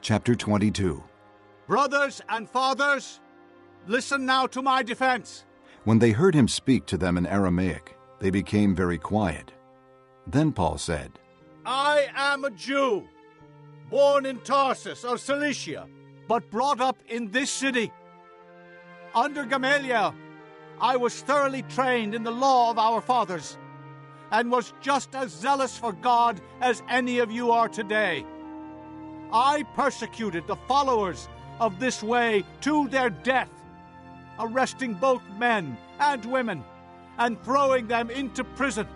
Chapter 22. Brothers and fathers, listen now to my defense. When they heard him speak to them in Aramaic, they became very quiet. Then Paul said, I am a Jew, born in Tarsus of Cilicia, but brought up in this city. Under Gamaliel, I was thoroughly trained in the law of our fathers, and was just as zealous for God as any of you are today. I persecuted the followers of this way to their death, arresting both men and women, and throwing them into prison,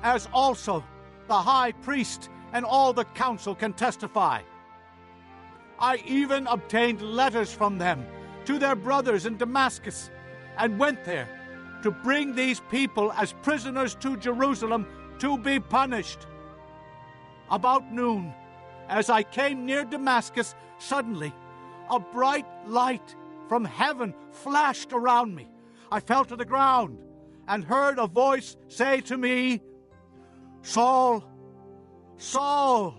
as also the high priest and all the council can testify. I even obtained letters from them to their brothers in Damascus, and went there to bring these people as prisoners to Jerusalem to be punished. About noon, as I came near Damascus, suddenly a bright light from heaven flashed around me. I fell to the ground and heard a voice say to me, Saul, Saul,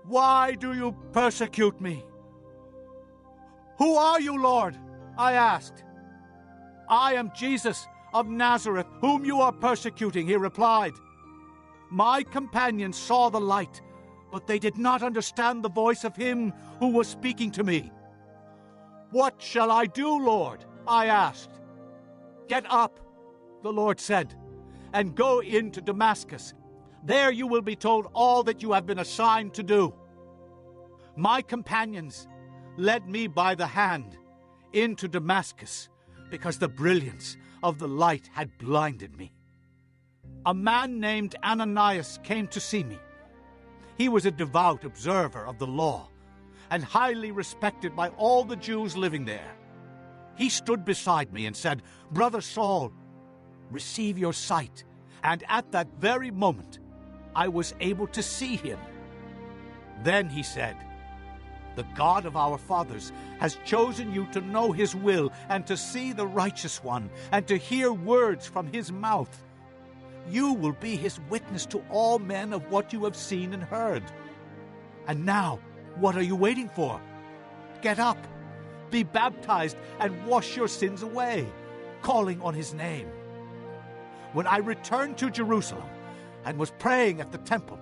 why do you persecute me? Who are you, Lord? I asked. I am Jesus of Nazareth, whom you are persecuting, he replied. My companions saw the light, but they did not understand the voice of him who was speaking to me. What shall I do, Lord? I asked. Get up, the Lord said, and go into Damascus. There you will be told all that you have been assigned to do. My companions led me by the hand into Damascus, because the brilliance of the light had blinded me. A man named Ananias came to see me. He was a devout observer of the law, and highly respected by all the Jews living there. He stood beside me and said, Brother Saul, receive your sight. And at that very moment, I was able to see him. Then he said, The God of our fathers has chosen you to know his will, and to see the righteous one, and to hear words from his mouth. You will be his witness to all men of what you have seen and heard. And now, what are you waiting for? Get up, be baptized, and wash your sins away, calling on his name. When I returned to Jerusalem and was praying at the temple,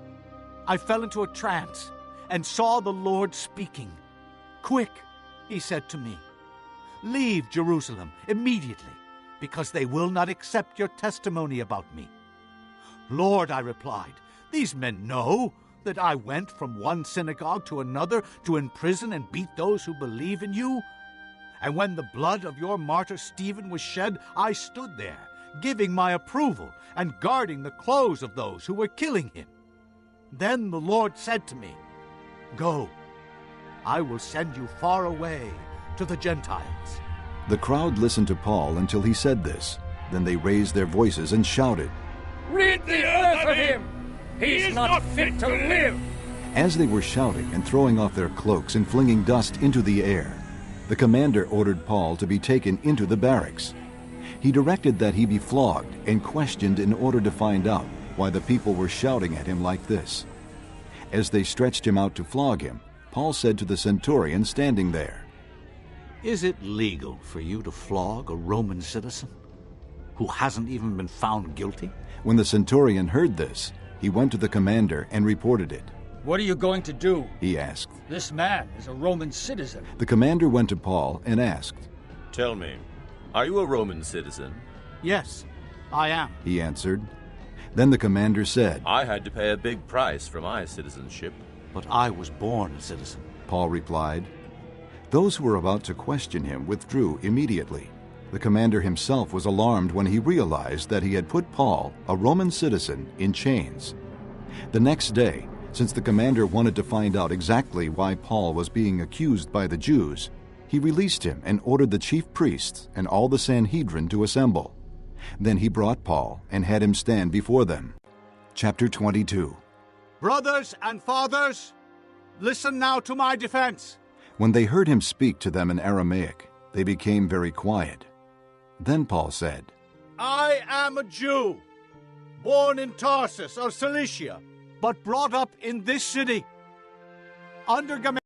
I fell into a trance and saw the Lord speaking. Quick, he said to me, leave Jerusalem immediately, because they will not accept your testimony about me. Lord, I replied, these men know that I went from one synagogue to another to imprison and beat those who believe in you. And when the blood of your martyr Stephen was shed, I stood there, giving my approval and guarding the clothes of those who were killing him. Then the Lord said to me, Go, I will send you far away to the Gentiles. The crowd listened to Paul until he said this. Then they raised their voices and shouted, Rid the earth of him! He is not fit to live! As they were shouting and throwing off their cloaks and flinging dust into the air, the commander ordered Paul to be taken into the barracks. He directed that he be flogged and questioned in order to find out why the people were shouting at him like this. As they stretched him out to flog him, Paul said to the centurion standing there, Is it legal for you to flog a Roman citizen who hasn't even been found guilty? When the centurion heard this, he went to the commander and reported it. What are you going to do? He asked. This man is a Roman citizen. The commander went to Paul and asked, Tell me, are you a Roman citizen? Yes, I am, he answered. Then the commander said, I had to pay a big price for my citizenship. But I was born a citizen. Paul replied. Those who were about to question him withdrew immediately. The commander himself was alarmed when he realized that he had put Paul, a Roman citizen, in chains. The next day, since the commander wanted to find out exactly why Paul was being accused by the Jews, he released him and ordered the chief priests and all the Sanhedrin to assemble. Then he brought Paul and had him stand before them. Chapter 22. Brothers and fathers, listen now to my defense. When they heard him speak to them in Aramaic, they became very quiet. Then Paul said, I am a Jew, born in Tarsus of Cilicia, but brought up in this city. Under Gamaliel,